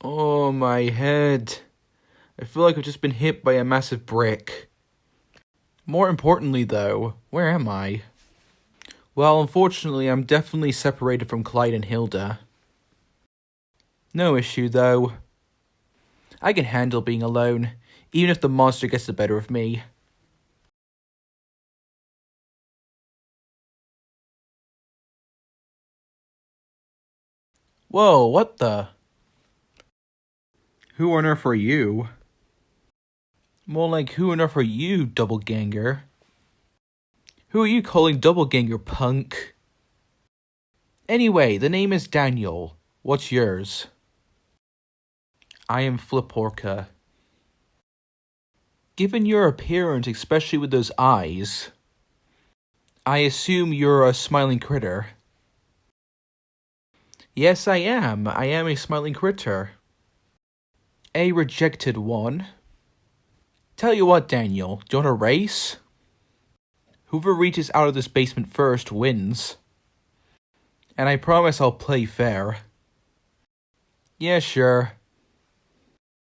Oh, my head. I feel like I've just been hit by a massive brick. More importantly, though, where am I? Well, unfortunately, I'm definitely separated from Clyde and Hilda. No issue, though. I can handle being alone, even if the monster gets the better of me. Whoa, what the? Who on earth are you? More like, who on earth are you, doppelganger? Who are you calling doppelganger, punk? Anyway, the name is Daniel. What's yours? I am FlipOrca. Given your appearance, especially with those eyes, I assume you're a smiling critter. Yes, I am. I am a smiling critter. A rejected one. Tell you what, Daniel, do you want a race? Whoever reaches out of this basement first wins. And I promise I'll play fair. Yeah, sure.